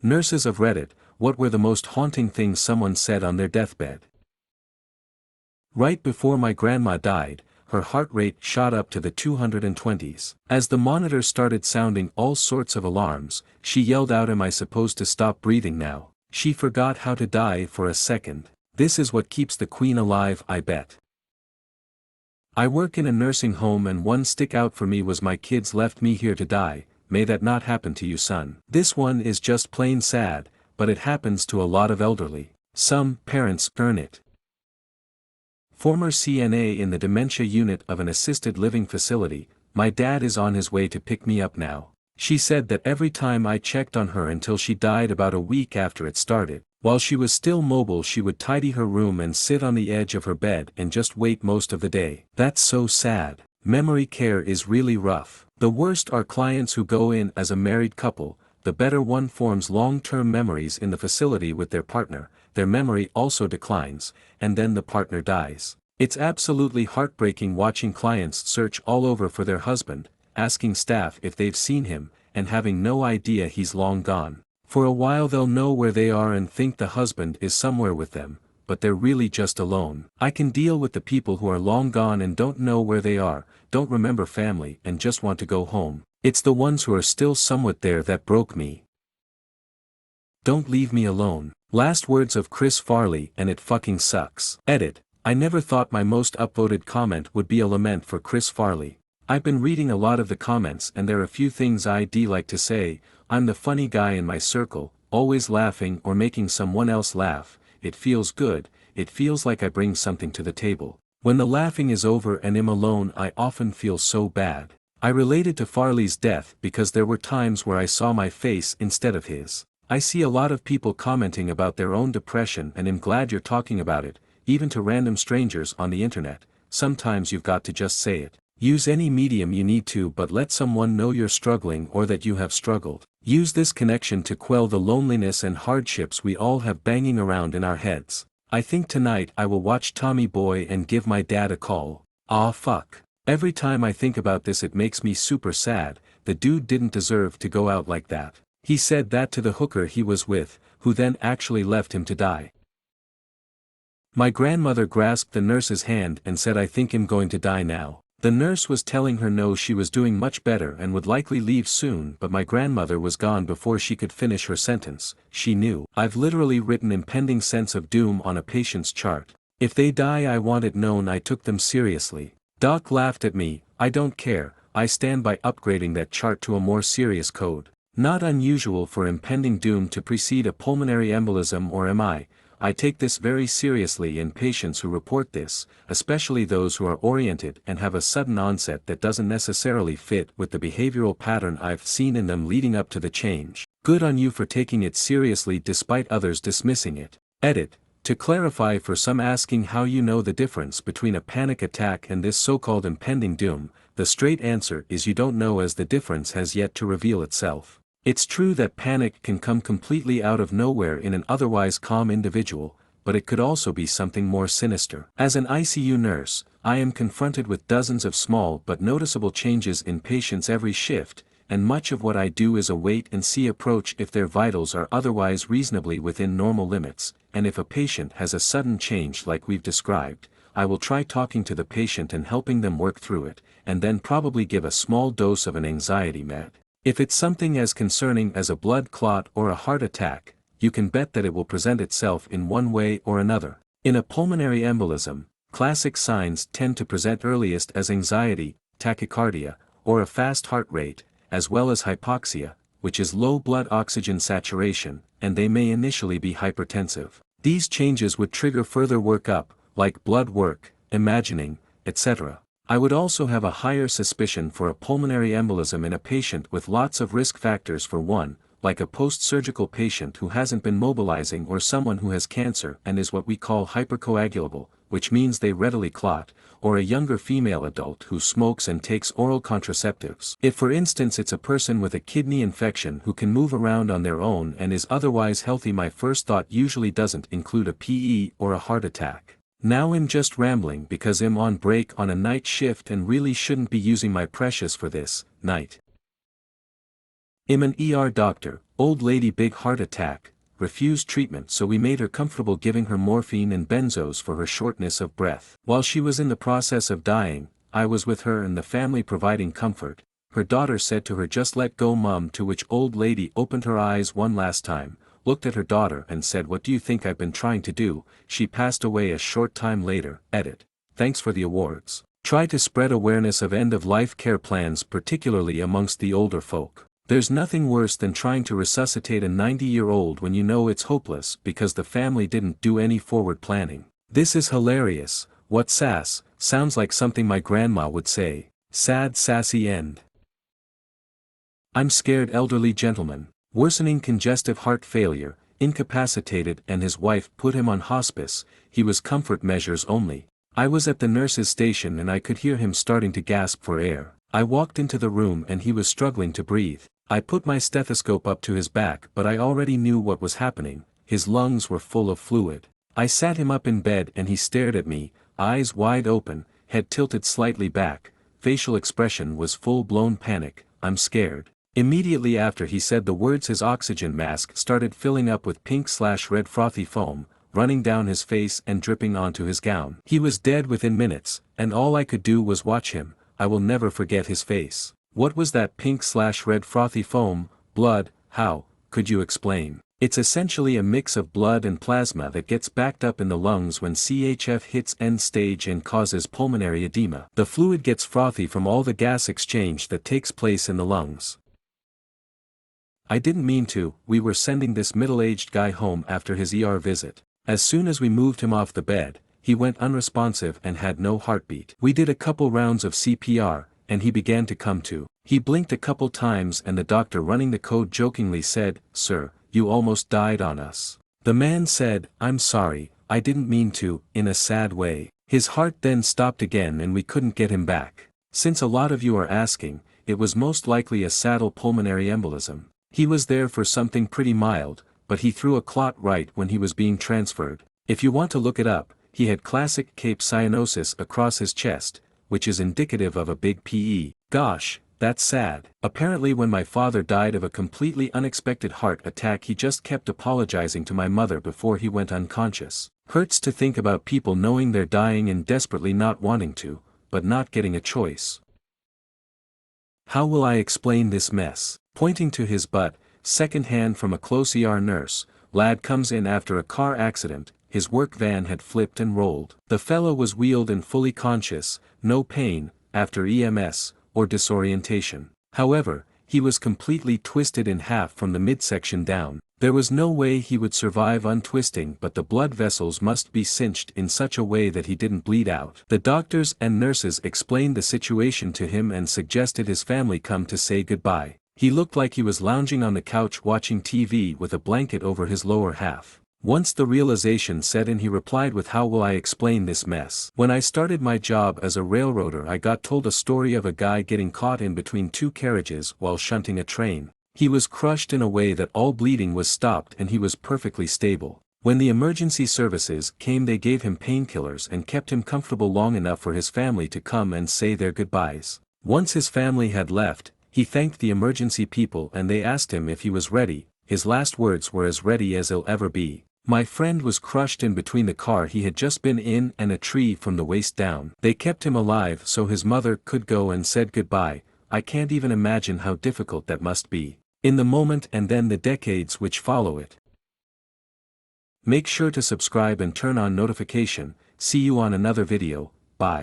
Nurses of Reddit, what were the most haunting things someone said on their deathbed? Right before my grandma died, her heart rate shot up to the 220s. As the monitor started sounding all sorts of alarms, she yelled out, "Am I supposed to stop breathing now?" She forgot how to die for a second. This is what keeps the queen alive, I bet. I work in a nursing home and one stick out for me was "My kids left me here to die, may that not happen to you, son." This one is just plain sad, but it happens to a lot of elderly. Some parents earn it. Former CNA in the dementia unit of an assisted living facility, my dad is on his way to pick me up now. She said that every time I checked on her until she died about a week after it started, while she was still mobile she would tidy her room and sit on the edge of her bed and just wait most of the day. That's so sad. Memory care is really rough. The worst are clients who go in as a married couple. The better one forms long-term memories in the facility with their partner, their memory also declines, and then the partner dies. It's absolutely heartbreaking watching clients search all over for their husband, asking staff if they've seen him, and having no idea he's long gone. For a while they'll know where they are and think the husband is somewhere with them, but they're really just alone. I can deal with the people who are long gone and don't know where they are, don't remember family and just want to go home. It's the ones who are still somewhat there that broke me. Don't leave me alone. Last words of Chris Farley, and it fucking sucks. Edit. I never thought my most upvoted comment would be a lament for Chris Farley. I've been reading a lot of the comments and there are a few things I'd like to say. I'm the funny guy in my circle, always laughing or making someone else laugh. It feels good, it feels like I bring something to the table. When the laughing is over and I'm alone I often feel so bad. I related to Farley's death because there were times where I saw my face instead of his. I see a lot of people commenting about their own depression and I'm glad you're talking about it, even to random strangers on the internet. Sometimes you've got to just say it. Use any medium you need to, but let someone know you're struggling or that you have struggled. Use this connection to quell the loneliness and hardships we all have banging around in our heads. I think tonight I will watch Tommy Boy and give my dad a call. Aw fuck. Every time I think about this it makes me super sad. The dude didn't deserve to go out like that. He said that to the hooker he was with, who then actually left him to die. My grandmother grasped the nurse's hand and said, "I think I'm going to die now." The nurse was telling her no, she was doing much better and would likely leave soon, but my grandmother was gone before she could finish her sentence. She knew. I've literally written impending sense of doom on a patient's chart. If they die I want it known I took them seriously. Doc laughed at me. I don't care, I stand by upgrading that chart to a more serious code. Not unusual for impending doom to precede a pulmonary embolism or MI. I take this very seriously in patients who report this, especially those who are oriented and have a sudden onset that doesn't necessarily fit with the behavioral pattern I've seen in them leading up to the change. Good on you for taking it seriously despite others dismissing it. Edit. To clarify for some asking how you know the difference between a panic attack and this so-called impending doom, the straight answer is you don't know, as the difference has yet to reveal itself. It's true that panic can come completely out of nowhere in an otherwise calm individual, but it could also be something more sinister. As an ICU nurse, I am confronted with dozens of small but noticeable changes in patients every shift, and much of what I do is a wait-and-see approach. If their vitals are otherwise reasonably within normal limits, and if a patient has a sudden change like we've described, I will try talking to the patient and helping them work through it, and then probably give a small dose of an anxiety med. If it's something as concerning as a blood clot or a heart attack, you can bet that it will present itself in one way or another. In a pulmonary embolism, classic signs tend to present earliest as anxiety, tachycardia, or a fast heart rate, as well as hypoxia, which is low blood oxygen saturation, and they may initially be hypertensive. These changes would trigger further workup, like blood work, imagining, etc. I would also have a higher suspicion for a pulmonary embolism in a patient with lots of risk factors. For one, like a post-surgical patient who hasn't been mobilizing, or someone who has cancer and is what we call hypercoagulable, which means they readily clot, or a younger female adult who smokes and takes oral contraceptives. If for instance it's a person with a kidney infection who can move around on their own and is otherwise healthy, my first thought usually doesn't include a PE or a heart attack. Now I'm just rambling because I'm on break on a night shift and really shouldn't be using my precious for this night. I'm an ER doctor, old lady big heart attack, refused treatment so we made her comfortable giving her morphine and benzos for her shortness of breath. While she was in the process of dying, I was with her and the family providing comfort. Her daughter said to her, "Just let go, mum," to which old lady opened her eyes one last time, looked at her daughter and said, "What do you think I've been trying to do?" She passed away a short time later. Edit. Thanks for the awards. Try to spread awareness of end-of-life care plans, particularly amongst the older folk. There's nothing worse than trying to resuscitate a 90-year-old when you know it's hopeless because the family didn't do any forward planning. This is hilarious. What sass, sounds like something my grandma would say. Sad sassy end. I'm scared elderly gentleman. Worsening congestive heart failure, incapacitated, and his wife put him on hospice. He was comfort measures only. I was at the nurse's station and I could hear him starting to gasp for air. I walked into the room and he was struggling to breathe. I put my stethoscope up to his back, but I already knew what was happening. His lungs were full of fluid. I sat him up in bed and he stared at me, eyes wide open, head tilted slightly back. Facial expression was full-blown panic. "I'm scared." Immediately after he said the words, his oxygen mask started filling up with pink/red frothy foam, running down his face and dripping onto his gown. He was dead within minutes, and all I could do was watch him. I will never forget his face. "What was that pink/red frothy foam?" "Blood." "How? Could you explain?" "It's essentially a mix of blood and plasma that gets backed up in the lungs when CHF hits end stage and causes pulmonary edema. The fluid gets frothy from all the gas exchange that takes place in the lungs." I didn't mean to. We were sending this middle-aged guy home after his ER visit. As soon as we moved him off the bed, he went unresponsive and had no heartbeat. We did a couple rounds of CPR, and he began to come to. He blinked a couple times and the doctor running the code jokingly said, "Sir, you almost died on us." The man said, "I'm sorry, I didn't mean to," in a sad way. His heart then stopped again and we couldn't get him back. Since a lot of you are asking, it was most likely a saddle pulmonary embolism. He was there for something pretty mild, but he threw a clot right when he was being transferred. If you want to look it up, he had classic cape cyanosis across his chest, which is indicative of a big PE. Gosh, that's sad. Apparently when my father died of a completely unexpected heart attack, he just kept apologizing to my mother before he went unconscious. Hurts to think about people knowing they're dying and desperately not wanting to, but not getting a choice. How will I explain this mess? Pointing to his butt, second hand from a close ER nurse, lad comes in after a car accident. His work van had flipped and rolled. The fellow was wheeled and fully conscious, no pain, after EMS, or disorientation. However, he was completely twisted in half from the midsection down. There was no way he would survive untwisting, but the blood vessels must be cinched in such a way that he didn't bleed out. The doctors and nurses explained the situation to him and suggested his family come to say goodbye. He looked like he was lounging on the couch watching TV with a blanket over his lower half. Once the realization set in, he replied with, "How will I explain this mess? When I started my job as a railroader, I got told a story of a guy getting caught in between two carriages while shunting a train. He was crushed in a way that all bleeding was stopped and he was perfectly stable. When the emergency services came, they gave him painkillers and kept him comfortable long enough for his family to come and say their goodbyes. Once his family had left, he thanked the emergency people and they asked him if he was ready. His last words were, 'As ready as he'll ever be.' My friend was crushed in between the car he had just been in and a tree from the waist down. They kept him alive so his mother could go and said goodbye. I can't even imagine how difficult that must be. In the moment and then the decades which follow it." Make sure to subscribe and turn on notification. See you on another video. Bye.